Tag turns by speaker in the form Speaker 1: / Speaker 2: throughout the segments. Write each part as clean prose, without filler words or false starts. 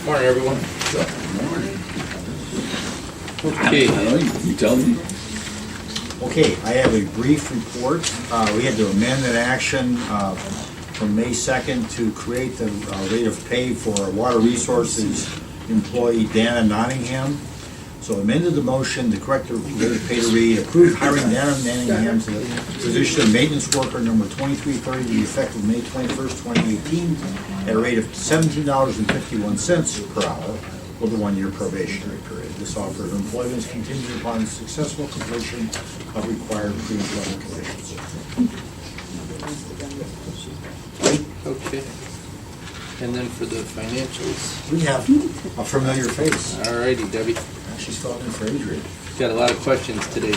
Speaker 1: Morning, everyone.
Speaker 2: Morning.
Speaker 1: Okay.
Speaker 2: You tell me.
Speaker 3: Okay, I have a brief report. We had to amend an action from May 2nd to create the rate of pay for our Water Resources employee Dana Nottingham. So amended the motion to correct the rate of pay to read, approved hiring Dana Nottingham to the position of maintenance worker number 2330 to be effective May 21st, 2018 at a rate of $17.51 per hour with a one-year probationary period. This offer of employment is contingent upon successful completion of required pre-employment conditions.
Speaker 1: Okay. And then for the financials.
Speaker 3: We have a familiar face.
Speaker 1: Alrighty, Debbie.
Speaker 3: She's filling in for Adrian.
Speaker 1: Got a lot of questions today.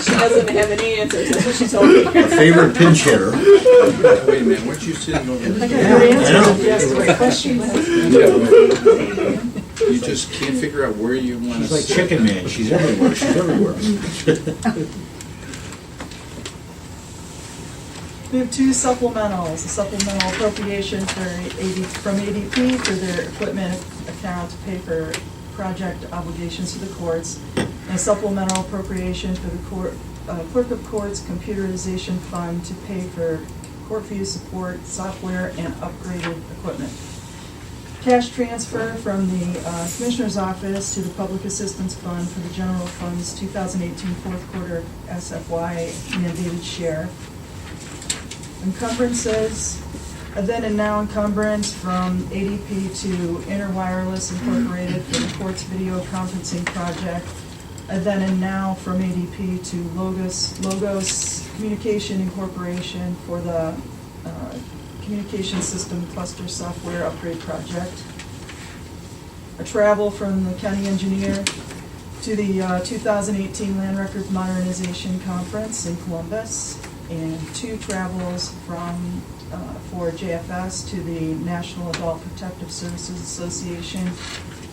Speaker 4: She doesn't have any answers, that's what she told me.
Speaker 3: A favorite pinch hitter.
Speaker 2: Wait a minute, what you sitting over
Speaker 4: I
Speaker 2: there?
Speaker 4: got your
Speaker 3: I know.
Speaker 4: answers if you ask the right questions.
Speaker 2: You just can't figure out where you want to
Speaker 3: She's like
Speaker 2: sit.
Speaker 3: Chicken Man. She's everywhere. She's everywhere.
Speaker 5: We have two supplementals, a supplemental appropriation from ADP for their equipment account to pay for project obligations to the courts, and a supplemental appropriation for the clerk of courts computerization fund to pay for court fee support, software, and upgraded equipment. Cash transfer from the Commissioner's Office to the Public Assistance Fund for the General Fund's 2018 fourth quarter SFY mandated share. Encumbrances, a then and now encumbrance from ADP to Interwireless Incorporated for the court's video conferencing project. A then and now from ADP to Logos Communication Incorporation for the communication system cluster software upgrade project. A travel from the county engineer to the 2018 Land Records Modernization Conference in Columbus. And two travels from for JFS to the National Adult Protective Services Association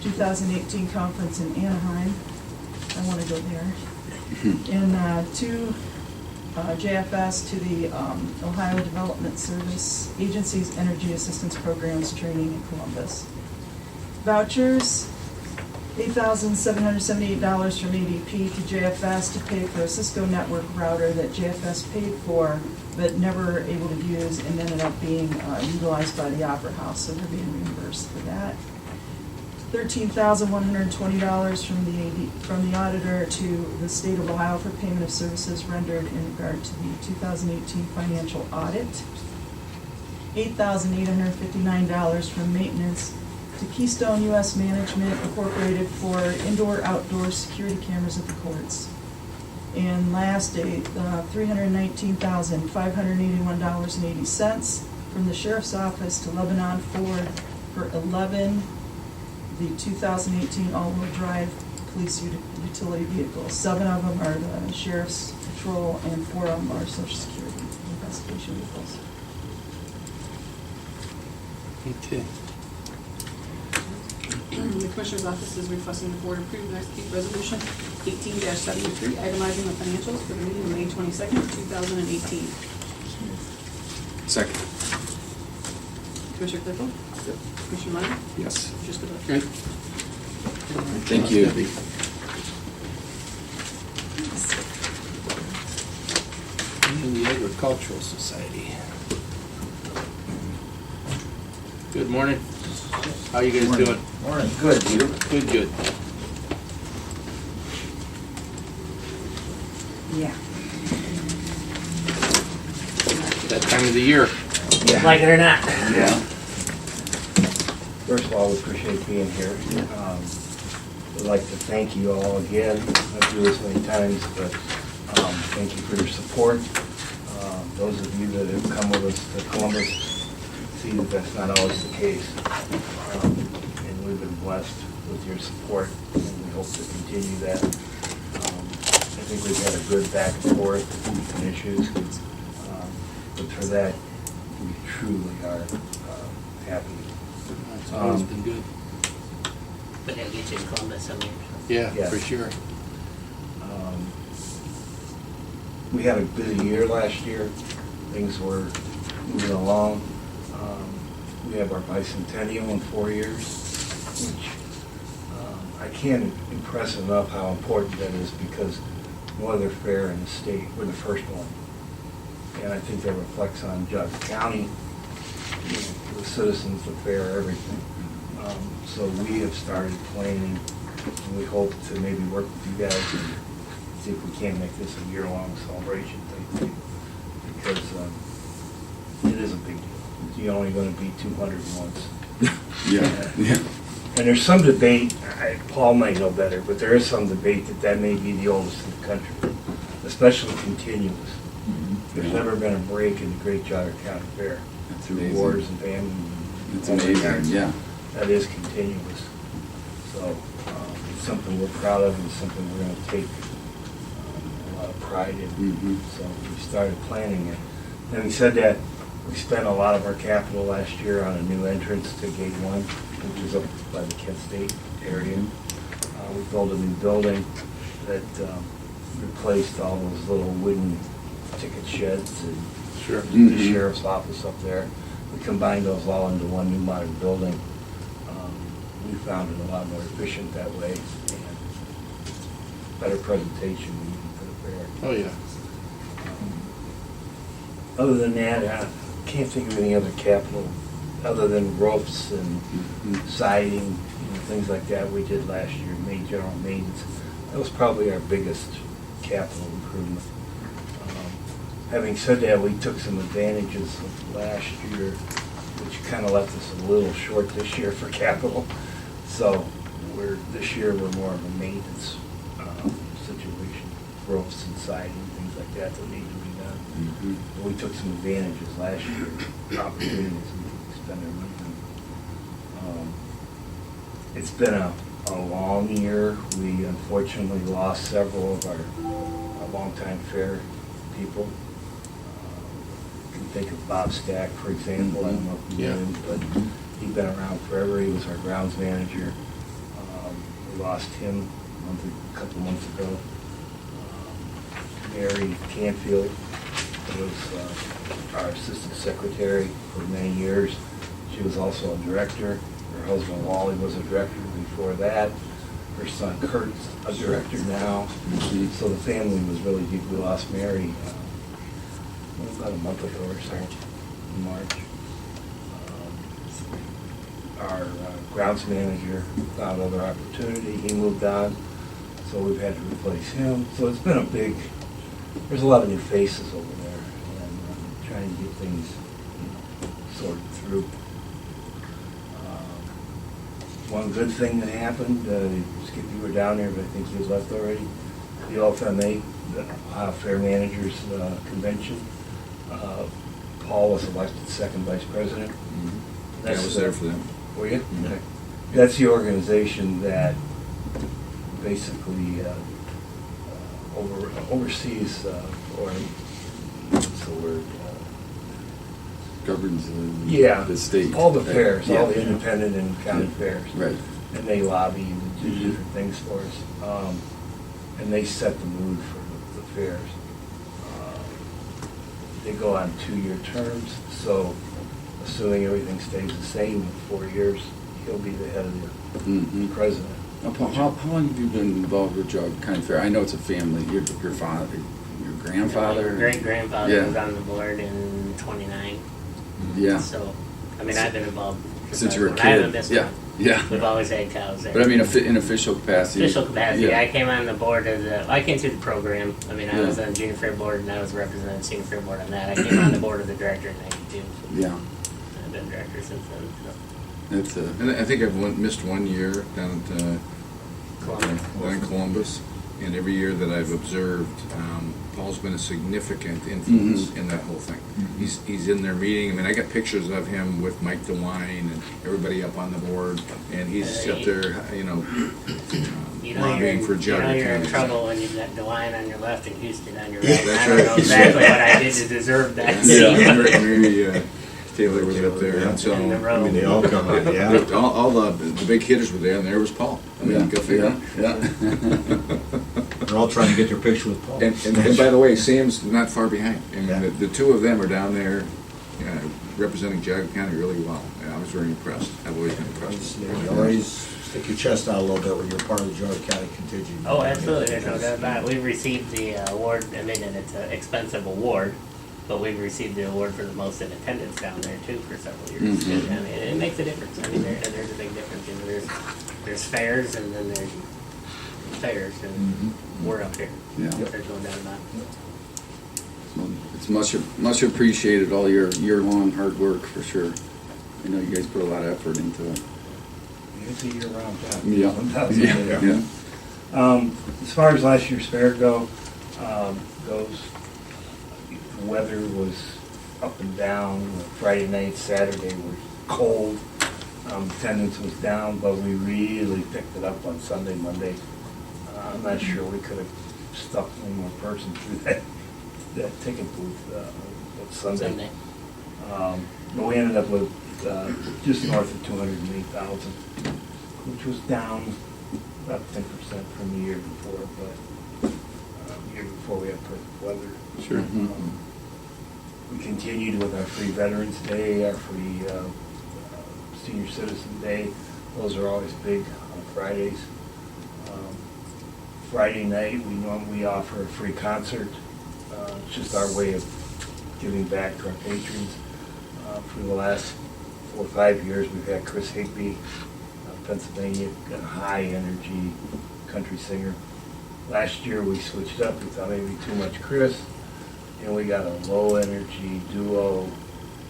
Speaker 5: 2018 conference in Anaheim. I want to go there. And two JFS to the Ohio Development Service Agency's Energy Assistance Programs training in Columbus. Vouchers. $8,778 from ADP to JFS to pay for a Cisco network router that JFS paid for but never able to use and ended up being utilized by the Opera House, so they're being reimbursed for that. $13,120 from the auditor to the state of Ohio for payment of services rendered in regard to the 2018 financial audit. $8,859 from maintenance to Keystone U.S. Management Incorporated for indoor-outdoor security cameras at the courts. And last, $319,581.80 from the Sheriff's Office to Lebanon Ford for 11 the 2018 all-wheel drive police utility vehicles. 7 of them are the Sheriff's Patrol and 4 of them are Social Security investigation vehicles.
Speaker 1: Okay.
Speaker 4: The Commissioner's Office is requesting the Board approve and execute Resolution 18-73, itemizing the financials for the meeting of May 22nd, 2018.
Speaker 2: Second.
Speaker 4: Commissioner Claypool?
Speaker 2: Yep.
Speaker 4: Commissioner Meyer?
Speaker 2: Yes.
Speaker 4: Commissioner Spudler?
Speaker 1: Great.
Speaker 2: Thank you.
Speaker 1: Debbie. And the Agricultural Society. Good morning. How you guys
Speaker 3: Morning.
Speaker 1: doing?
Speaker 3: Morning. Good, you?
Speaker 1: Good, good.
Speaker 5: Yeah.
Speaker 1: That time of the year.
Speaker 6: Like it or not.
Speaker 2: Yeah.
Speaker 6: First of all, we appreciate being here. We'd like to thank you all again. I've do this many times, but thank you for your support. Those of you that have come with us to Columbus see that that's not always the case. And we've been blessed with your support, and we hope to continue that. I think we've had a good back and forth on issues, but for that, we truly are happy.
Speaker 1: It's always been good.
Speaker 7: But that'll get you in Columbus someday.
Speaker 1: Yeah,
Speaker 6: Yeah.
Speaker 1: for sure.
Speaker 6: We had a busy year last year. Things were moving along. we have our bicentennial in 4 years, which I can't impress enough how important that is because no other fair in the state, we're the first one. And I think that reflects on Geauga County, the citizens, the fair, everything. So we have started planning, and we hope to maybe work with you guys and see if we can make this a year-long celebration thing. Because it is a big deal. You're only going to be 200 once.
Speaker 2: Yeah.
Speaker 6: And there's some debate, Paul might know better, but there is some debate that may be the oldest in the country, especially continuous. There's never been a break in the Great Geauga County Fair.
Speaker 2: That's
Speaker 6: Through
Speaker 2: amazing.
Speaker 6: wars and famine.
Speaker 2: It's amazing, yeah.
Speaker 6: That is continuous. So it's something we're proud of and something we're going to take a lot of pride in. So we started planning it. Having said that, we spent a lot of our capital last year on a new entrance to Gate 1, which is up by the Kent State area. We built a new building that replaced all those little wooden ticket sheds and
Speaker 1: Sure.
Speaker 6: the sheriff's office up there. We combined those all into one new modern building. We found it a lot more efficient that way and better presentation for the fair.
Speaker 1: Oh, yeah.
Speaker 6: Other than that, I can't think of any other capital, other than roofs and siding, things like that we did last year, made general maintenance. That was probably our biggest capital improvement. Having said that, we took some advantages of last year, which kind of left us a little short this year for capital. So this year we're more of a maintenance situation, roofs and siding, things like that need to be done. But we took some advantages last year, opportunities we could spend our money on. It's been a long year. We unfortunately lost several of our longtime fair people. Think of Bob Stack, for example. I don't know if you knew him, but he'd been around forever. He was our grounds manager. We lost him a couple months ago. Mary Canfield was our assistant secretary for many years. She was also a director. Her husband Wally was a director before that. Her son Kurt's a director now. So the family was really deep. We lost Mary about a month ago or so, in March. Our grounds manager found other opportunity. He moved on, so we've had to replace him. So it's been there's a lot of new faces over there, and trying to get things sorted through. One good thing that happened, Skip, you were down there, but I think you left already, the OFMA, the Ohio Fair Managers Convention. Paul was elected second vice president.
Speaker 2: I was there for them.
Speaker 6: Were you? Okay. That's the organization that basically oversees, or what's the word?
Speaker 2: Governs the state.
Speaker 6: All the fairs, all the
Speaker 2: Yeah.
Speaker 6: independent and county fairs.
Speaker 2: Right.
Speaker 6: And they lobby and do different things for us. And they set the mood for the fairs. They go on 2-year terms, so assuming everything stays the same in 4 years, he'll be the head of the president.
Speaker 2: Now, Paul, how long have you been involved with Geauga County Fair? I know it's a family. Your father, your grandfather?
Speaker 7: Great-grandfather
Speaker 2: Yeah.
Speaker 7: was on the board in 29.
Speaker 2: Yeah.
Speaker 7: So, I mean, I've been involved
Speaker 2: Since you were a
Speaker 7: I haven't
Speaker 2: kid.
Speaker 7: missed
Speaker 2: Yeah.
Speaker 7: one.
Speaker 2: Yeah.
Speaker 7: We've always had cows there.
Speaker 2: But I mean, in official capacity.
Speaker 7: Official capacity,
Speaker 2: Yeah.
Speaker 7: I came on the board I came through the program. I mean, I
Speaker 2: Yeah.
Speaker 7: was on junior fair board and I was representing the senior fair board on that. I came on the board of the director in 92.
Speaker 2: Yeah.
Speaker 7: I've been director since then.
Speaker 2: It's And I think I've missed 1 year down in Columbus, and every year that I've observed, Paul's been a significant influence in that whole thing. He's in their meeting. I mean, I got pictures of him with Mike DeWine and everybody up on the board, and he's up there, lobbying for Geauga
Speaker 7: you're in
Speaker 2: County.
Speaker 7: trouble when you've got DeWine on your left and Houston on your right.
Speaker 2: Yeah, that's
Speaker 7: I don't know
Speaker 2: right.
Speaker 7: exactly what I did to deserve that.
Speaker 2: Yeah, Mary Taylor was up there, and so
Speaker 7: In the row.
Speaker 3: I mean, they all come out, yeah.
Speaker 2: all the big hitters were there, and there was Paul. I mean, go figure. Yeah.
Speaker 3: They're all trying to get their picture with Paul.
Speaker 2: And by the way, Sam's not far behind. I mean,
Speaker 3: Yeah.
Speaker 2: the two of them are down there representing Geauga County really well. And I was very impressed. I've always been impressed.
Speaker 3: You always stick your chest out a little bit when you're part of the Geauga County contingent.
Speaker 7: Oh, absolutely, there's no doubt about it. We've received the award, I mean, and it's an expensive award, but we've received the award for the most in attendance down there too for several years.
Speaker 2: Mhm.
Speaker 7: And I mean, it makes a difference. I mean, there's a big difference. You know, there's fairs and then there's fairs, and we're up here.
Speaker 1: Yeah.
Speaker 7: There's no doubt about it.
Speaker 1: So it's much appreciated, all your year-long hard work, for sure. I know you guys put a lot of effort into it.
Speaker 6: It's a year-round job.
Speaker 1: Yeah.
Speaker 6: Undoubtedly.
Speaker 1: Yeah.
Speaker 6: As far as last year's fair goes, the weather was up and down. Friday night, Saturday was cold. Attendance was down, but we really picked it up on Sunday, Monday. I'm not sure we could have stuck one more person through that ticket booth that Sunday. But we ended up with just north of 208,000, which was down about 10% from the year before, but the year before we had perfect weather.
Speaker 1: Sure.
Speaker 6: We continued with our free Veterans Day, our free Senior Citizen Day. Those are always big on Fridays. Friday night, we normally offer a free concert. It's just our way of giving back to our patrons. For the last 4 or 5 years, we've had Chris Higby, Pennsylvania, a high-energy country singer. Last year, we switched up. We thought maybe too much Chris, and we got a low-energy duo,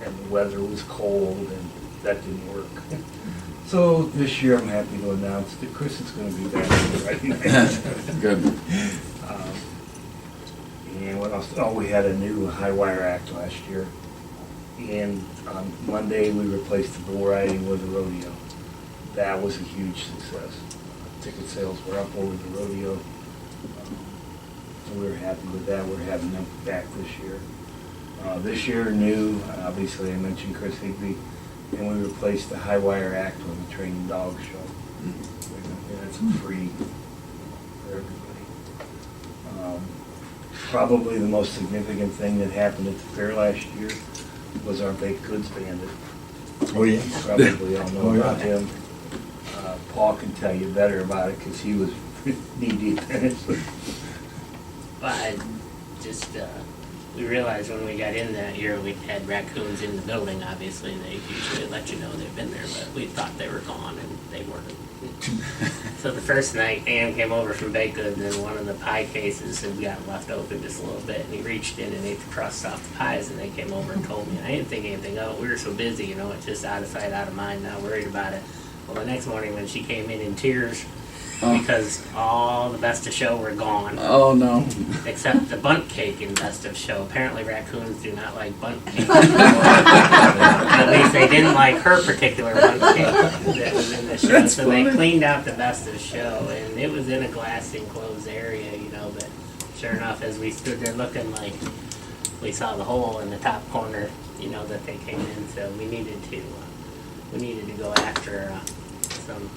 Speaker 6: and the weather was cold, and that didn't work. So this year, I'm happy to announce that Chris is going to be back Friday night.
Speaker 1: Good.
Speaker 6: And what else? Oh, we had a new high wire act last year. And on Monday, we replaced the bull riding with a rodeo. That was a huge success. Ticket sales were up over the rodeo. So we were happy with that. We're having them back this year. This year, new, obviously I mentioned Chris Higby, and we replaced the high wire act with a training dog show. And that's free for everybody. Probably the most significant thing that happened at the fair last year was our baked goods bandit.
Speaker 3: Oh, yeah.
Speaker 6: You probably all know
Speaker 3: Oh, yeah.
Speaker 6: about him. Paul can tell you better about it because he was knee-deep in it.
Speaker 7: Well, I just, we realized when we got in that year, we had raccoons in the building. Obviously, they usually let you know they've been there, but we thought they were gone, and they weren't. So the first night, Ann came over from Baked Goods, and one of the pie cases had gotten left open just a little bit, and he reached in and ate the crust off the pies, and they came over and told me. I didn't think anything of it. We were so busy, you know, it's just out of sight, out of mind, not worried about it. Well, the next morning when she came in tears, because all the Best of Show were gone.
Speaker 1: Oh, no.
Speaker 7: Except the bunt cake in Best of Show. Apparently raccoons do not like bunt cake. At least they didn't like her particular bunt cake that was in the show.
Speaker 1: That's
Speaker 7: so
Speaker 1: funny.
Speaker 7: they cleaned out the Best of Show, and it was in a glass enclosed area, you know, but sure enough, as we stood there looking, like, we saw the hole in the top corner, you know, that they came in, so we needed to go after some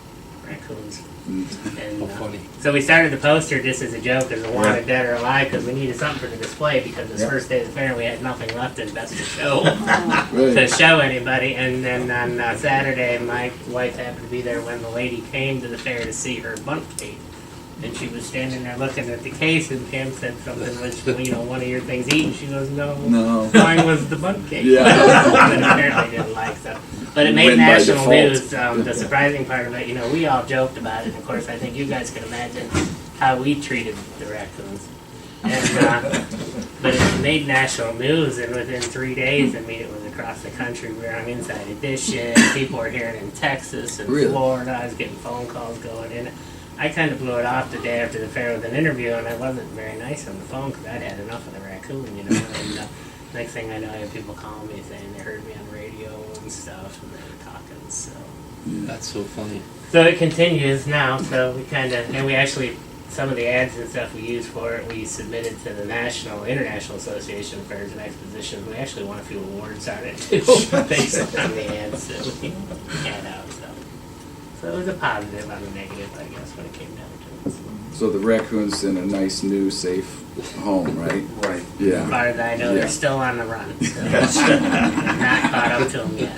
Speaker 7: raccoons. And, so we started the poster just as a joke, as a wanted dead or alive, because we needed something for the display, because this first day of the fair we had nothing left in Best of Show to show anybody. And then on Saturday, my wife happened to be there when the lady came to the fair to see her bunt cake. And she was standing there looking at the case, and Pam said something was, you know, one of your things eaten. She goes, no, mine was the bunt cake.
Speaker 1: Yeah.
Speaker 7: But apparently didn't like so. But it made
Speaker 1: Win by
Speaker 7: national
Speaker 1: default.
Speaker 7: news. The surprising part of it, you know, we all joked about it. And of course, I think you guys can imagine how we treated the raccoons. And, but it made national news, and within 3 days, I mean, it was across the country. We were on Inside Edition. People were hearing in Texas and
Speaker 1: Really?
Speaker 7: Florida. I was getting phone calls going in. I kind of blew it off the day after the fair with an interview, and I wasn't very nice on the phone because I'd had enough of the raccoon, you know. And next thing I know, I had people calling me saying they heard me on radio and stuff, and they were talking. So
Speaker 1: That's so funny.
Speaker 7: So it continues now. So we kind of, and we actually, some of the ads and stuff we used for it, we submitted to the International Association of Fairs and Expositions. We actually won a few awards on it too, based on the ads that we had out. So it was a positive on a negative, I guess, when it came down to it.
Speaker 1: So the raccoon's in a nice, new, safe home, right?
Speaker 3: Right.
Speaker 7: As
Speaker 1: Yeah.
Speaker 7: far as I know,
Speaker 1: Yeah.
Speaker 7: they're still on the run. So. Not caught up to them yet.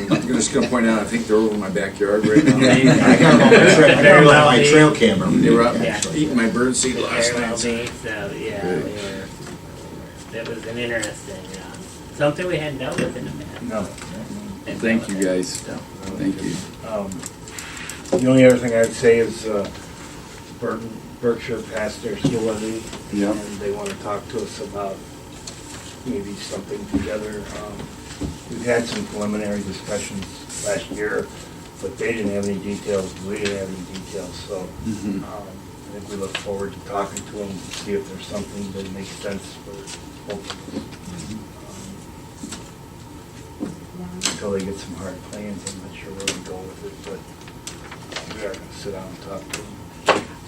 Speaker 2: I'm just gonna point out, I think they're over my backyard right now.
Speaker 3: I got them on my trail camera.
Speaker 2: They were up
Speaker 7: Yeah.
Speaker 2: eating my bird seed
Speaker 7: Could
Speaker 2: last
Speaker 7: very well
Speaker 2: night.
Speaker 7: be. So yeah,
Speaker 1: Good.
Speaker 7: it was an interesting, something we hadn't dealt with in the past.
Speaker 6: No.
Speaker 1: Thank you, guys. Thank you.
Speaker 6: The only other thing I'd say is Berkshire passed their school levy.
Speaker 1: Yep.
Speaker 6: And they want to talk to us about maybe something together. We've had some preliminary discussions last year, but they didn't have any details, we didn't have any details. So
Speaker 1: Mhm.
Speaker 6: I think we look forward to talking to them, to see if there's something that makes sense for both of us. Until they get some hard plans, I'm not sure where we go with it, but we are gonna sit down and talk to them.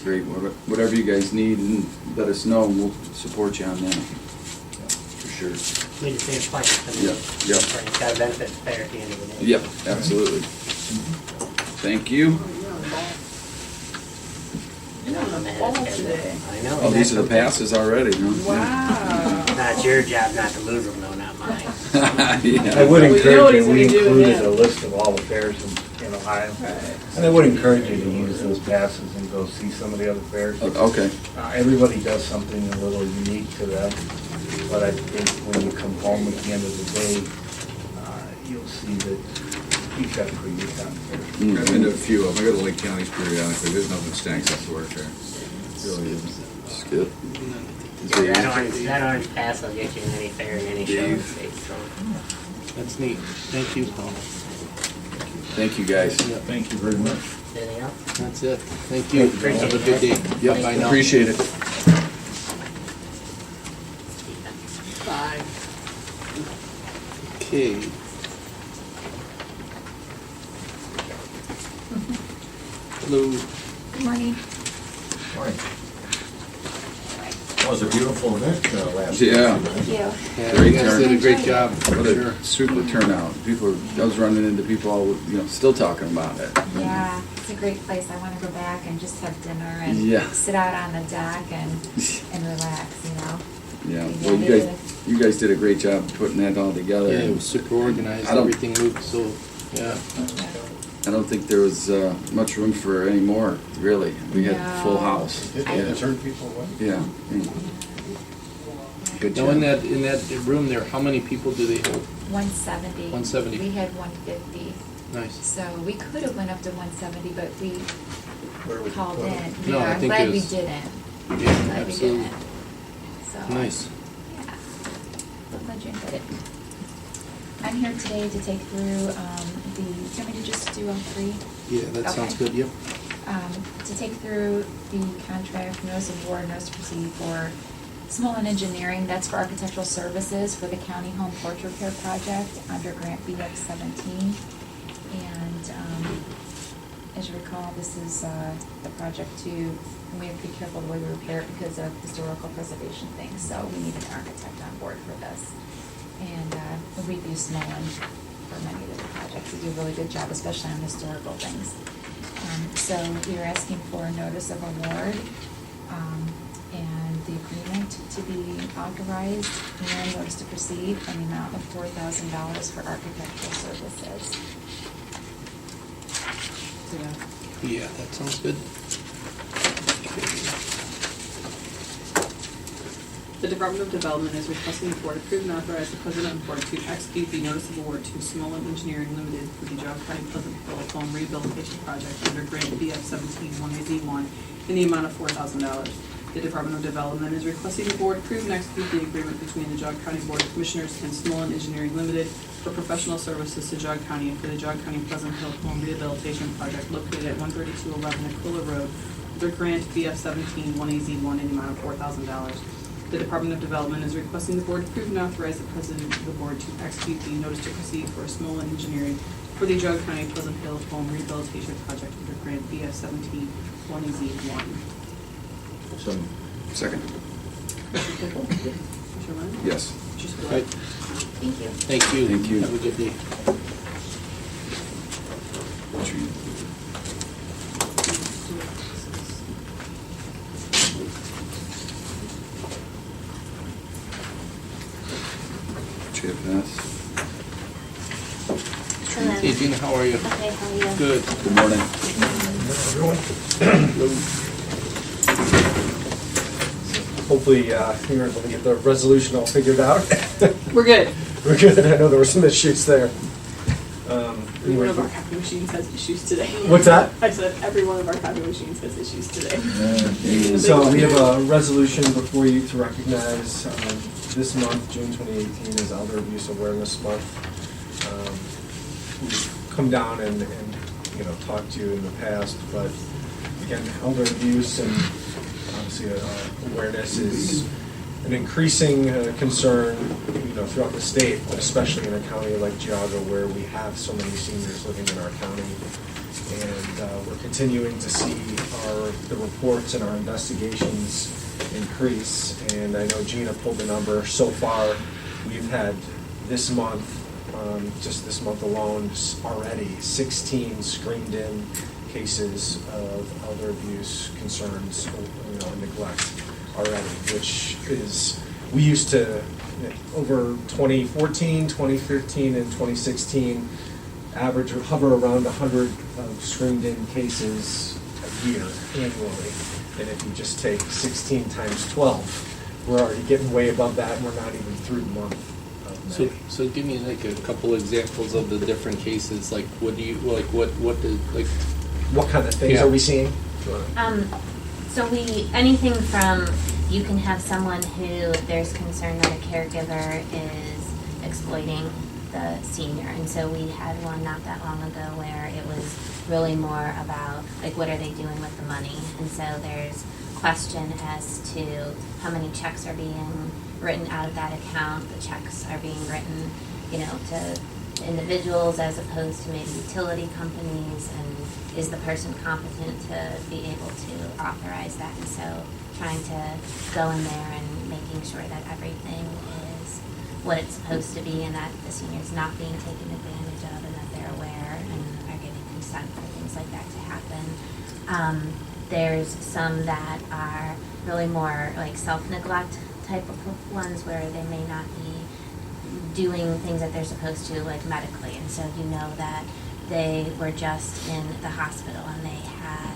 Speaker 1: Great. Whatever you guys need, and let us know, and we'll support you on that. For sure.
Speaker 7: We just need a plan.
Speaker 1: Yep, yep.
Speaker 7: It's got to benefit the fair at the end of the day.
Speaker 1: Yep, absolutely. Thank you.
Speaker 4: You're on the ball today.
Speaker 7: I know.
Speaker 1: Oh, these are the passes already, huh?
Speaker 4: Wow.
Speaker 7: Not your job not to lose them, though, not mine.
Speaker 6: I
Speaker 1: Yeah.
Speaker 6: would
Speaker 4: Well, you know
Speaker 6: encourage
Speaker 4: what
Speaker 6: you,
Speaker 4: he's
Speaker 6: we
Speaker 4: gonna do,
Speaker 6: included
Speaker 4: yeah.
Speaker 6: a list of all the fairs in Ohio. And I would encourage you to use those passes and go see some of the other fairs.
Speaker 1: Okay.
Speaker 6: Everybody does something a little unique to them, but I think when you come home at the end of the day, you'll see that you've got a pretty good time there.
Speaker 2: I've been to a few of them. I go to Lake County periodically. There's nothing stacks up to work there. It really is.
Speaker 1: It's good.
Speaker 7: That orange pass will get you in any fair and any show in the state, so.
Speaker 8: That's neat. Thank you, Paul.
Speaker 1: Thank you, guys.
Speaker 3: Thank you very much.
Speaker 7: Anything else?
Speaker 8: That's it. Thank you.
Speaker 7: Appreciate
Speaker 8: Have a good day.
Speaker 1: Yep,
Speaker 8: Bye now.
Speaker 1: appreciate it.
Speaker 4: Bye.
Speaker 8: Okay. Hello.
Speaker 9: Good morning.
Speaker 3: Morning. That was a beautiful event last week.
Speaker 1: Yeah.
Speaker 9: Thank you.
Speaker 8: Yeah,
Speaker 1: Great
Speaker 8: you guys
Speaker 1: turn.
Speaker 8: did a great job.
Speaker 1: What
Speaker 8: Sure.
Speaker 1: a super turnout. People, I was running into people, still talking about it.
Speaker 9: Yeah, it's a great place. I want to go back and just have dinner and
Speaker 1: Yeah.
Speaker 9: sit out on the deck and relax, you know.
Speaker 1: Yeah,
Speaker 9: We
Speaker 1: well,
Speaker 9: did it.
Speaker 1: you guys did a great job putting that all together.
Speaker 8: Yeah, it was super organized.
Speaker 1: I don't-
Speaker 8: Everything moved so, yeah.
Speaker 1: I don't think there was much room for any more, really. We had a full
Speaker 9: No.
Speaker 1: house. Yeah.
Speaker 3: turn people away?
Speaker 1: Yeah. Good
Speaker 8: Now,
Speaker 1: job.
Speaker 8: in that room there, how many people do they hold?
Speaker 9: 170.
Speaker 8: 170.
Speaker 9: We had 150.
Speaker 8: Nice.
Speaker 9: So we could have went up to 170, but we
Speaker 6: Where we
Speaker 9: called
Speaker 6: put
Speaker 9: in.
Speaker 6: it.
Speaker 8: No,
Speaker 9: Yeah,
Speaker 8: I
Speaker 9: I'm
Speaker 8: think
Speaker 9: glad
Speaker 8: it
Speaker 9: we
Speaker 8: was-
Speaker 9: didn't.
Speaker 8: Yeah,
Speaker 9: Glad we
Speaker 8: absolutely.
Speaker 9: didn't. So,
Speaker 8: Nice.
Speaker 9: yeah. I'm glad you enjoyed it. I'm here today to take through do you want me to just do all three?
Speaker 8: Yeah, that sounds
Speaker 9: Okay.
Speaker 8: good, yep.
Speaker 9: To take through the contract, notice of award, notice to proceed for Smolin Engineering, that's for architectural services for the county home porch repair project under grant BF 17. And, as you recall, this is, the project and we have to be careful the way we repair it because of historical preservation things, so we need an architect on board for this. And, we've used Smolin for many of the projects. They do a really good job, especially on historical things. So we are asking for a notice of award, and the agreement to be authorized, and notice to proceed in the amount of $4,000 for architectural services.
Speaker 8: Yeah, that sounds good.
Speaker 4: The Department of Development is requesting the board approve and authorize the president of the board to execute the notice of award to Smolin Engineering Limited for the Geauga County Pleasant Hill Home Rehabilitation Project under grant BF 17-1AZ1 in the amount of $4,000. The Department of Development is requesting the board approve and execute the agreement between the Geauga County Board of Commissioners and Smolin Engineering Limited for professional services to Geauga County for the Geauga County Pleasant Hill Home Rehabilitation Project located at 13211 Aquila Road under grant BF 17-1AZ1 in the amount of $4,000. The Department of Development is requesting the board approve and authorize the president of the board to execute the notice to proceed for Smolin Engineering for the Geauga County Pleasant Hill Home Rehabilitation Project under grant BF 17-1AZ1.
Speaker 1: Second.
Speaker 4: Commissioner Claypool? Commissioner Lennon?
Speaker 1: Yes.
Speaker 4: Commissioner Spillier?
Speaker 8: Right.
Speaker 9: Thank you.
Speaker 8: Thank you.
Speaker 1: Thank you.
Speaker 8: Have a good day. Gina, how are you?
Speaker 9: Okay, how are you?
Speaker 8: Good.
Speaker 1: Good morning.
Speaker 10: Hopefully, you were able to get the resolution all figured out.
Speaker 4: We're good.
Speaker 10: We're good. I know there were some issues there.
Speaker 4: Every one of our copy machines has issues today.
Speaker 10: What's that?
Speaker 4: I said every one of our copy machines has issues today.
Speaker 10: So we have a resolution before you to recognize this month, June 2018, is Elder Abuse Awareness Month. We've come down and talked to you in the past, but again, elder abuse and obviously awareness is an increasing concern, throughout the state, but especially in a county like Geauga, where we have so many seniors living in our county. And we're continuing to see the reports and our investigations increase. And I know Gina pulled the number. So far, we've had this month, just this month alone, already 16 screened-in cases of elder abuse concerns, and neglect already, which is, we used to, over 2014, 2015, and 2016, average or hover around 100 screened-in cases a year annually. And if you just take 16 times 12, we're already getting way above that, and we're not even through the month of May.
Speaker 8: So give me like a couple examples of the different cases. Like, what do you like? What did like?
Speaker 10: What kind of things
Speaker 8: Yeah.
Speaker 10: are we seeing?
Speaker 9: So anything from, you can have someone who there's concern that a caregiver is exploiting the senior. And so we had one not that long ago where it was really more about, like, what are they doing with the money? And so there's question as to how many checks are being written out of that account. The checks are being written, to individuals as opposed to maybe utility companies, and is the person competent to be able to authorize that? And so trying to go in there and making sure that everything is what it's supposed to be, and that the senior's not being taken advantage of, and that they're aware and are giving consent for things like that to happen. There's some that are really more like self-neglect type of ones where they may not be doing things that they're supposed to, like medically, and so that they were just in the hospital and they had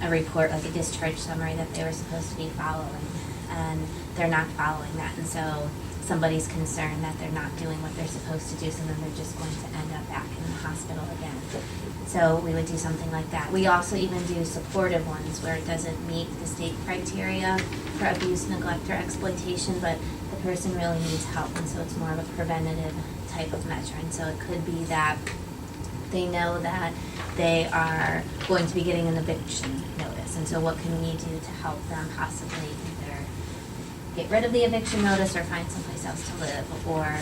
Speaker 9: a report, like a discharge summary that they were supposed to be following, and they're not following that, and so somebody's concerned that they're not doing what they're supposed to do, so then they're just going to end up back in the hospital again. So we would do something like that. We also even do supportive ones where it doesn't meet the state criteria for abuse, neglect, or exploitation, but the person really needs help, and so it's more of a preventative type of measure. And so it could be that they know that they are going to be getting an eviction notice, and so what can we do to help them possibly either get rid of the eviction notice or find someplace else to live, or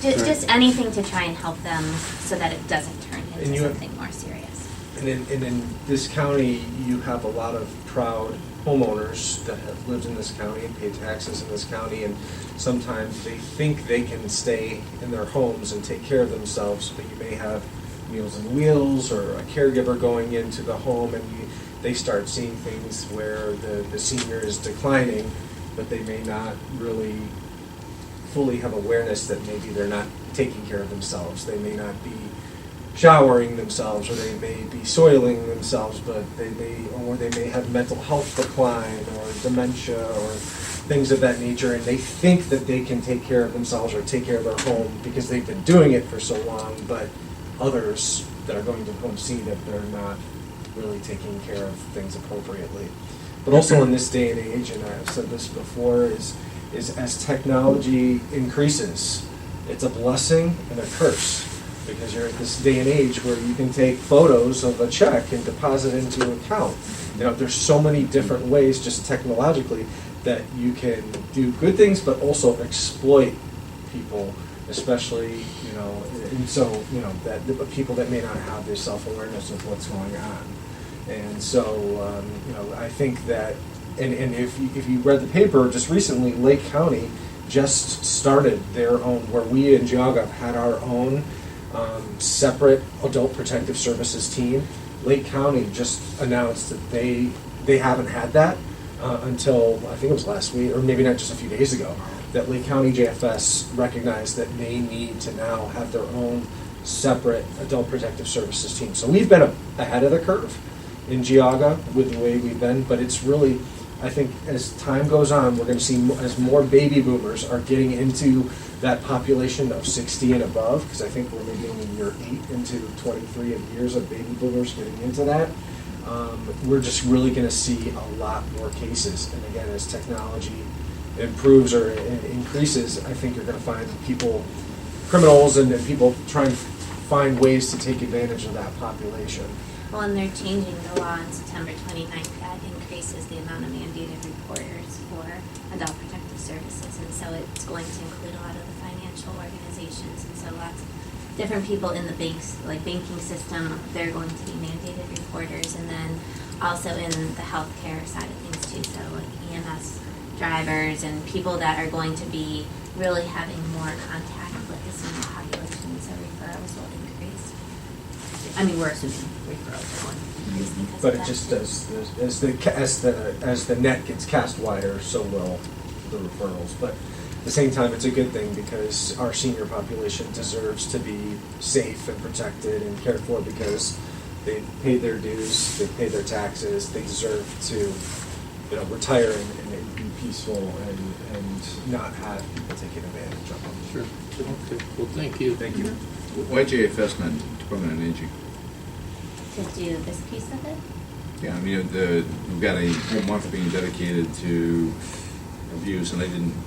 Speaker 9: just anything to try and help them so that it doesn't turn into something more serious.
Speaker 10: And in this county, you have a lot of proud homeowners that have lived in this county and paid taxes in this county, and sometimes they think they can stay in their homes and take care of themselves, but you may have Meals on Wheels or a caregiver going into the home, and they start seeing things where the senior is declining, but they may not really fully have awareness that maybe they're not taking care of themselves. They may not be showering themselves, or they may be soiling themselves, but they may have mental health decline or dementia or things of that nature, and they think that they can take care of themselves or take care of their home because they've been doing it for so long, but others that are going to the home see that they're not really taking care of things appropriately. But also in this day and age, and I've said this before, is as technology increases, it's a blessing and a curse, because you're at this day and age where you can take photos of a check and deposit into an account. There's so many different ways, just technologically, that you can do good things, but also exploit people, especially, and so, that the people that may not have this self-awareness of what's going on. And so, I think that, and if you read the paper just recently, Lake County just started their own, where we in Geauga had our own separate adult protective services team. Lake County just announced that they haven't had that until, I think it was last week, or maybe not, just a few days ago, that Lake County JFS recognized that they need to now have their own separate adult protective services team. So we've been ahead of the curve in Geauga with the way we've been, but it's really, I think as time goes on, we're going to see as more baby boomers are getting into that population of 60 and above, because I think we're maybe in year 8 into 23 of years of baby boomers getting into that. We're just really going to see a lot more cases. And again, as technology improves or increases, I think you're going to find people, criminals and people trying to find ways to take advantage of that population.
Speaker 11: Well, and they're changing the law on September 29th that increases the amount of mandated reporters for adult protective services. And so it's going to include a lot of the financial organizations. And so lots of different people in the banking system, they're going to be mandated reporters. And then also in the healthcare side of things too. So like EMS drivers and people that are going to be really having more contact with the senior population. So referrals will increase. I mean, we're assuming referrals are going to increase because
Speaker 10: But
Speaker 11: of
Speaker 10: it
Speaker 11: that.
Speaker 10: just does, as the net gets cast wider, so will the referrals. But at the same time, it's a good thing because our senior population deserves to be safe and protected and cared for because they paid their dues, they paid their taxes, they deserve to, retire and be peaceful and not have people taking advantage of them.
Speaker 8: Sure. Okay, well, thank you.
Speaker 10: Thank you.
Speaker 2: Why JFS, not Department on Aging?
Speaker 11: To do this piece of it.
Speaker 2: Yeah, I mean, we've got a whole month being dedicated to abuse, and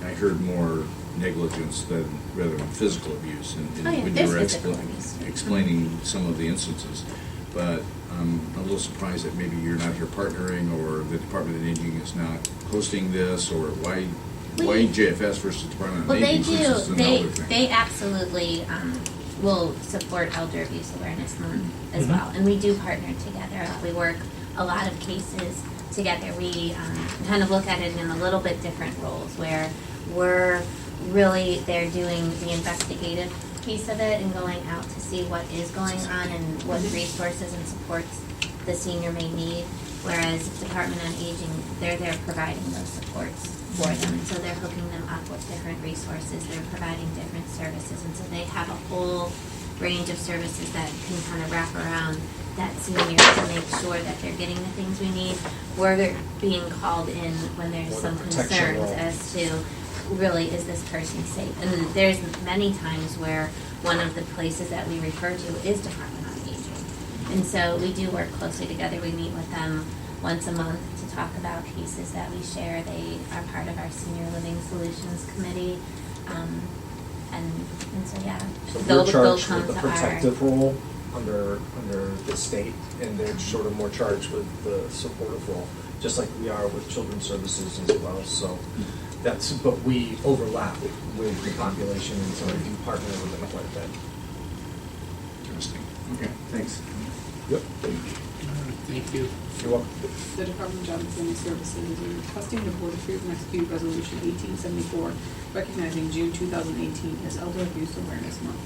Speaker 2: I heard more negligence rather than physical abuse. And
Speaker 11: Oh, yeah,
Speaker 2: when
Speaker 11: there's
Speaker 2: you were
Speaker 11: physical abuse.
Speaker 2: explaining some of the instances, but I'm a little surprised that maybe you're not here partnering, or the Department of Aging is not hosting this, or why JFS versus Department
Speaker 11: Well,
Speaker 2: of
Speaker 11: they
Speaker 2: Aging? Since this is
Speaker 11: do.
Speaker 2: an
Speaker 11: They
Speaker 2: elder thing?
Speaker 11: they absolutely will support Elder Abuse Awareness Month as
Speaker 10: Mhm.
Speaker 11: well, and we do partner together. We work a lot of cases together. We kind of look at it in a little bit different roles, where they're doing the investigative piece of it and going out to see what is going on and what resources and supports the senior may need. Whereas Department on Aging, they're there providing those supports for them. So they're hooking them up with different resources, they're providing different services. And so they have a whole range of services that can kind of wrap around that senior to make sure that they're getting the things we need. We're being called in when there's
Speaker 10: Or the
Speaker 11: some
Speaker 10: protection
Speaker 11: concerns
Speaker 10: role.
Speaker 11: as to, really, is this person safe? And there's many times where one of the places that we refer to is Department on Aging. And so we do work closely together. We meet with them once a month to talk about cases that we share. They are part of our Senior Living Solutions Committee. And so, yeah.
Speaker 10: So
Speaker 11: they'll
Speaker 10: we're charged
Speaker 11: come
Speaker 10: with the
Speaker 11: to our-
Speaker 10: protective role under the state, and they're sort of more charged with the supportive role, just like we are with children's services as well. So but we overlap with the population, and so we do partner with them quite a bit.
Speaker 2: Interesting. Okay, thanks.
Speaker 10: Yep.
Speaker 8: Thank you.
Speaker 10: You're welcome.
Speaker 4: The Department of Job and Family Services is requesting the board approve and execute resolution 1874, recognizing June 2018 as Elder Abuse Awareness Month.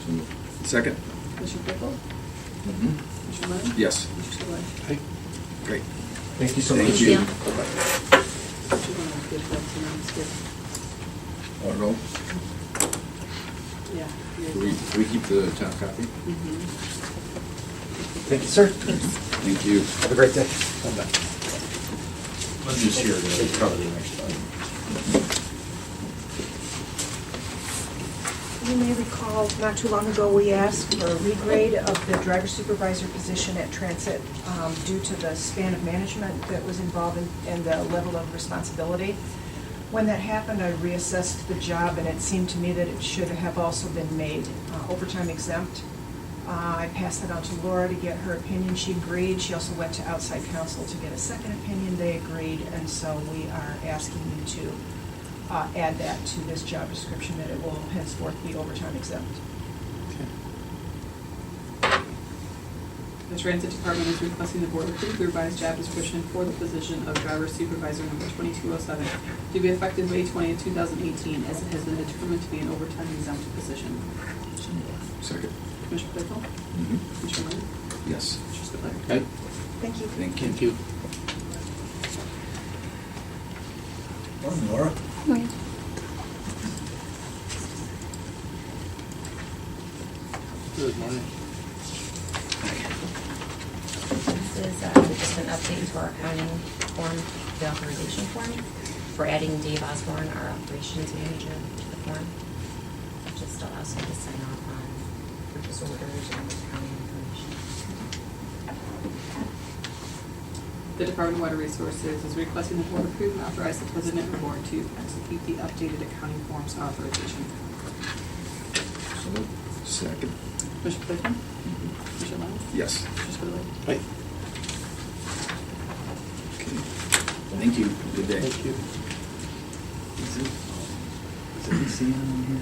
Speaker 2: So moved. Second?
Speaker 4: Commissioner Claypool?
Speaker 2: Mm-hmm.
Speaker 4: Commissioner Lennon?
Speaker 2: Yes.
Speaker 4: Commissioner Spillier?
Speaker 8: Hi.
Speaker 2: Great.
Speaker 10: Thank you so much.
Speaker 2: Thank
Speaker 11: you.
Speaker 2: Bye-bye.
Speaker 4: Do you want to give that to them? Skip?
Speaker 2: No?
Speaker 4: Yeah.
Speaker 2: Do we keep the town copy?
Speaker 4: Mhm.
Speaker 10: Thank you, sir.
Speaker 2: Thank you.
Speaker 10: Have a great day.
Speaker 3: Let's just hear it. Cover the next time.
Speaker 12: You may recall, not too long ago, we asked for a regrade of the driver supervisor position at Transit due to the span of management that was involved and the level of responsibility. When that happened, I reassessed the job, and it seemed to me that it should have also been made overtime exempt. I passed it on to Laura to get her opinion. She agreed. She also went to outside counsel to get a second opinion. They agreed, and so we are asking you to add that to this job description, that it will henceforth be overtime exempt.
Speaker 4: The Transit Department is requesting the board approve the revised job description for the position of driver supervisor number 2207 to be effective May 20th, 2018, as it has been determined to be an overtime exempt position.
Speaker 2: Second.
Speaker 4: Commissioner Claypool?
Speaker 2: Mm-hmm.
Speaker 4: Commissioner Lennon?
Speaker 2: Yes.
Speaker 4: Commissioner Spillier?
Speaker 8: Hi.
Speaker 12: Thank you.
Speaker 2: Thank you.
Speaker 8: Thank you.
Speaker 3: Morning, Laura.
Speaker 8: Good morning.
Speaker 13: This is just an update to our accounting form, the authorization form, for adding Dave Osborne, our operations manager, to the form. It just allows him to sign off on purchase orders and accounting information.
Speaker 4: The Department of Water Resources is requesting the board approve and authorize the president and board to execute the updated accounting forms authorization.
Speaker 2: So moved.
Speaker 1: Second.
Speaker 4: Commissioner Clayton? Commissioner Lennon?
Speaker 1: Yes.
Speaker 4: Commissioner Spudler?
Speaker 8: Hi.
Speaker 1: Okay. Thank you. Good day.
Speaker 8: Thank you.
Speaker 1: Is it AC on here?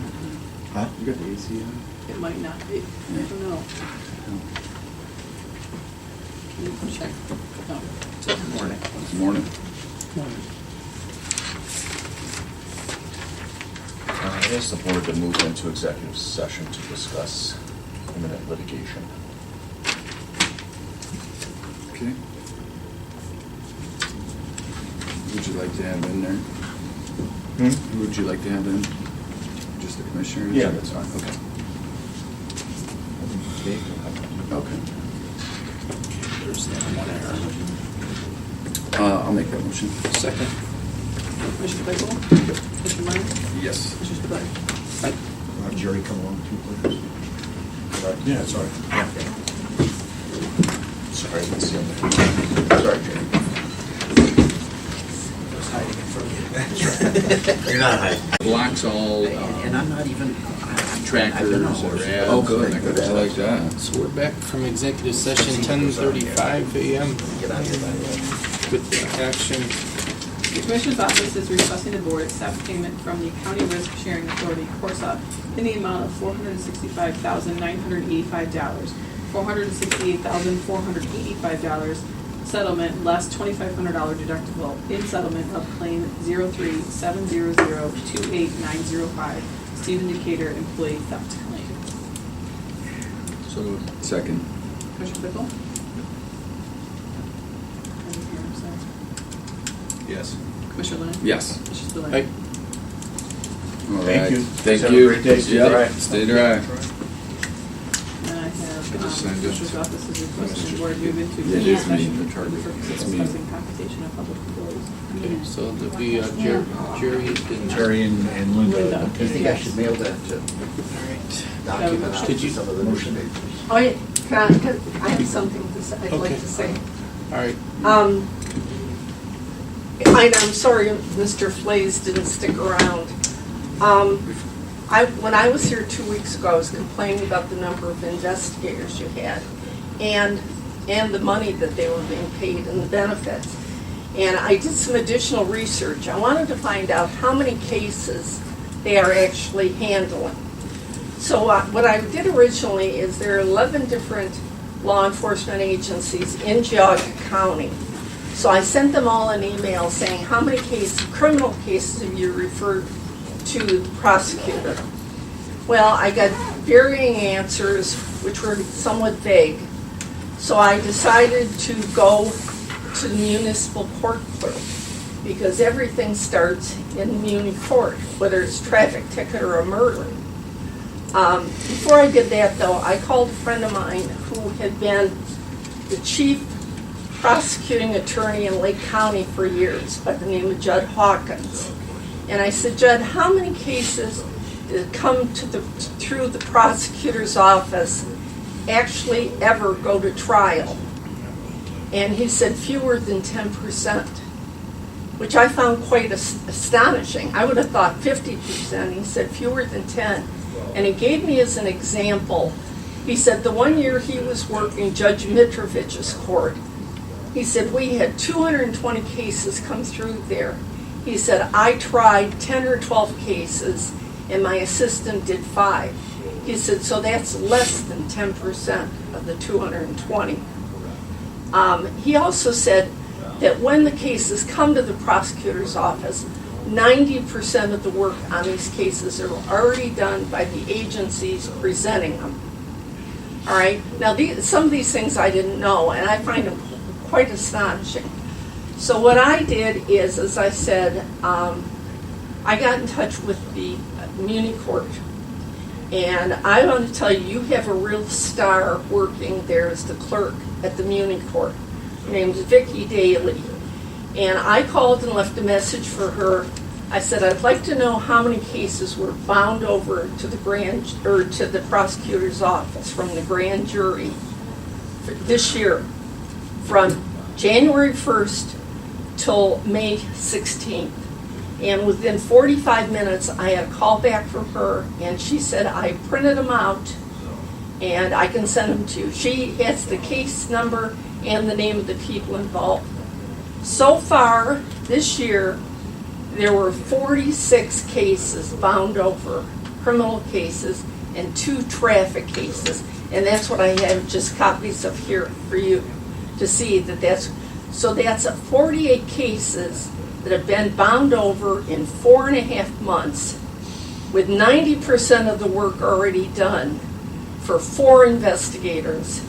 Speaker 3: Huh?
Speaker 1: You got the AC on?
Speaker 4: It might not be, I don't know. Can you check? No.
Speaker 1: Morning. Good morning.
Speaker 14: I ask the board to move into executive session to discuss imminent litigation.
Speaker 1: Okay. Would you like to have in there? Who would you like to have in? Just the commissioners?
Speaker 14: Yeah, that's fine.
Speaker 1: Okay.
Speaker 14: Dave can have
Speaker 1: Okay.
Speaker 8: There's that one
Speaker 1: I'll make that motion.
Speaker 8: Second.
Speaker 4: Commissioner Claypool? Commissioner Lennon?
Speaker 1: Yes.
Speaker 4: Commissioner Spudler?
Speaker 3: Jerry come along too, please.
Speaker 14: Yeah, sorry. Yeah. Sorry, I didn't see him there. Sorry, Jane.
Speaker 3: I was hiding it from you. You're not hiding.
Speaker 2: Blocks all
Speaker 3: And I'm not even,
Speaker 2: trackers or ads.
Speaker 1: Oh, good.
Speaker 2: and that
Speaker 1: Good.
Speaker 2: kind
Speaker 1: I
Speaker 2: of
Speaker 1: like
Speaker 2: stuff.
Speaker 1: that.
Speaker 8: So we're back from executive session, 10:35 a.m.
Speaker 3: get out of here by the way.
Speaker 8: with action.
Speaker 4: The Commissioner's Office is requesting the board accept payment from the County Risk Sharing Authority, CORSA, in the amount of $465,985, $468,485 settlement less $2,500 deductible in settlement of claim 03-700-28905, Stephen Decatur employee theft claim.
Speaker 2: So moved.
Speaker 1: Second.
Speaker 4: Commissioner Claypool?
Speaker 2: Yes.
Speaker 4: Commissioner Lennon?
Speaker 1: Yes.
Speaker 4: Commissioner Spudler?
Speaker 8: Hi.
Speaker 1: All
Speaker 3: Thank
Speaker 1: right.
Speaker 3: you.
Speaker 1: Thank
Speaker 3: Have a
Speaker 1: you.
Speaker 3: great day. Stay
Speaker 1: Yep.
Speaker 3: dry.
Speaker 1: Stay dry.
Speaker 4: And I have,
Speaker 2: I just signed it.
Speaker 4: Commissioner's Office is requesting the board move into
Speaker 1: Yeah, it is
Speaker 4: executive
Speaker 1: me.
Speaker 4: session
Speaker 2: The charter.
Speaker 4: for the purpose
Speaker 1: That's
Speaker 4: of
Speaker 1: me.
Speaker 4: discussing compensation of public employees.
Speaker 8: Okay, so there'll be Jerry and
Speaker 3: Jerry and Linda.
Speaker 4: Linda.
Speaker 3: I think I should mail that to document
Speaker 8: Did you-
Speaker 3: some of the motion papers.
Speaker 15: Oh, yeah, I have something to say, I'd like
Speaker 8: Okay.
Speaker 15: to say.
Speaker 8: All right.
Speaker 15: I'm sorry Mr. Flays didn't stick around. When I was here 2 weeks ago, I was complaining about the number of investigators you had and the money that they were being paid and the benefits. And I did some additional research. I wanted to find out how many cases they are actually handling. So what I did originally is there are 11 different law enforcement agencies in Geauga County. So I sent them all an email saying, how many criminal cases have you referred to the prosecutor? Well, I got varying answers, which were somewhat vague. So I decided to go to the municipal court clerk, because everything starts in muni court, whether it's traffic ticket or a murder. Before I did that, though, I called a friend of mine who had been the chief prosecuting attorney in Lake County for years by the name of Judd Hawkins. And I said, Judd, how many cases that come through the prosecutor's office actually ever go to trial? And he said fewer than 10%, which I found quite astonishing. I would have thought 50%. He said fewer than 10. And he gave me as an example, he said the one year he was working Judge Mitrovich's court, he said we had 220 cases come through there. He said I tried 10 or 12 cases and my assistant did 5. He said so that's less than 10% of the 220. He also said that when the cases come to the prosecutor's office, 90% of the work on these cases are already done by the agencies presenting them. All right. Now, some of these things I didn't know, and I find them quite astonishing. So what I did is, as I said, I got in touch with the Muni Court, And I want to tell you, you have a real star working there as the clerk at the Muni Court. Her name's Vicki Daly. And I called and left a message for her. I said, I'd like to know how many cases were bound over to the to the prosecutor's office from the grand jury this year, from January 1st till May 16th. And within 45 minutes, I had a call back from her, and she said, I printed them out, and I can send them to you. She has the case number and the name of the people involved. So far, this year, there were 46 cases bound over, criminal cases, and 2 traffic cases. And that's what I have just copies of here for you to see that that's 48 cases that have been bound over in 4.5 months, with 90% of the work already done for 4 investigators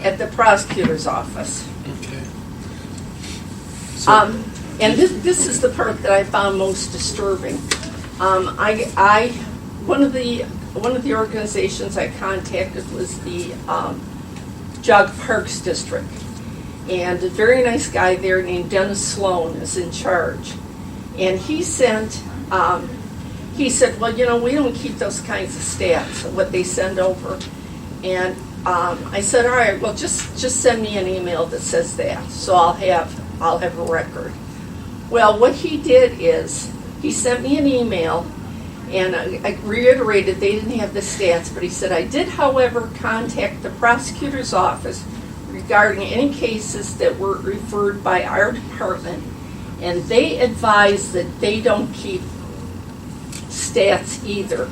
Speaker 15: at the prosecutor's office.
Speaker 8: Okay.
Speaker 15: And this is the part that I found most disturbing. One of the organizations I contacted was the Geauga Parks District. And a very nice guy there named Dennis Sloan is in charge. And he said, well, we don't keep those kinds of stats of what they send over. And I said, all right, well, just send me an email that says that, so I'll have a record. Well, what he did is he sent me an email, and I reiterated they didn't have the stats, but he said, I did, however, contact the prosecutor's office regarding any cases that were referred by our department, and they advised that they don't keep stats either.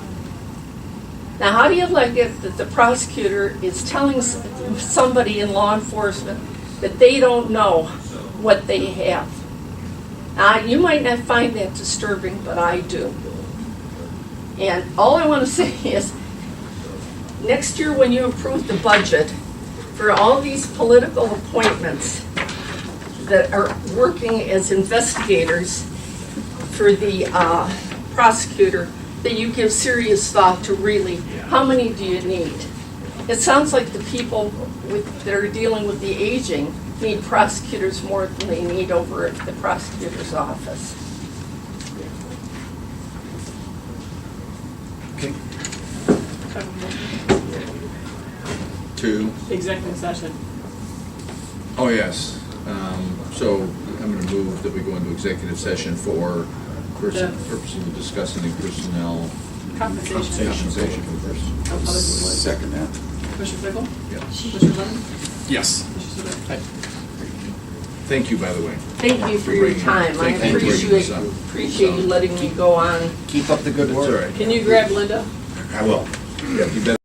Speaker 15: Now, how do you like it that the prosecutor is telling somebody in law enforcement that they don't know what they have? Now, you might not find that disturbing, but I do. And all I want to say is, next year when you approve the budget, for all these political appointments that are working as investigators for the prosecutor, that you give serious thought to really, how many do you need? It sounds like the people that are dealing with the aging need prosecutors more than they need over at the prosecutor's office.
Speaker 2: Okay. To?
Speaker 4: Executive session.
Speaker 2: Oh, yes. So I'm going to move that we go into executive session for purposes of discussing personnel
Speaker 4: Compensation.
Speaker 1: Second that.
Speaker 4: Commissioner Fickle?
Speaker 2: Yeah.
Speaker 4: Commissioner Lennon?
Speaker 8: Yes.
Speaker 4: Commissioner Seaver?
Speaker 2: Thank you, by the way.
Speaker 15: Thank you for your time. I
Speaker 2: Thank you for bringing this up.
Speaker 15: appreciate you letting me go on.
Speaker 3: Keep up the good
Speaker 2: That's all
Speaker 3: work.
Speaker 2: right.
Speaker 4: Can you grab Linda?
Speaker 3: I will.
Speaker 2: Yeah, you better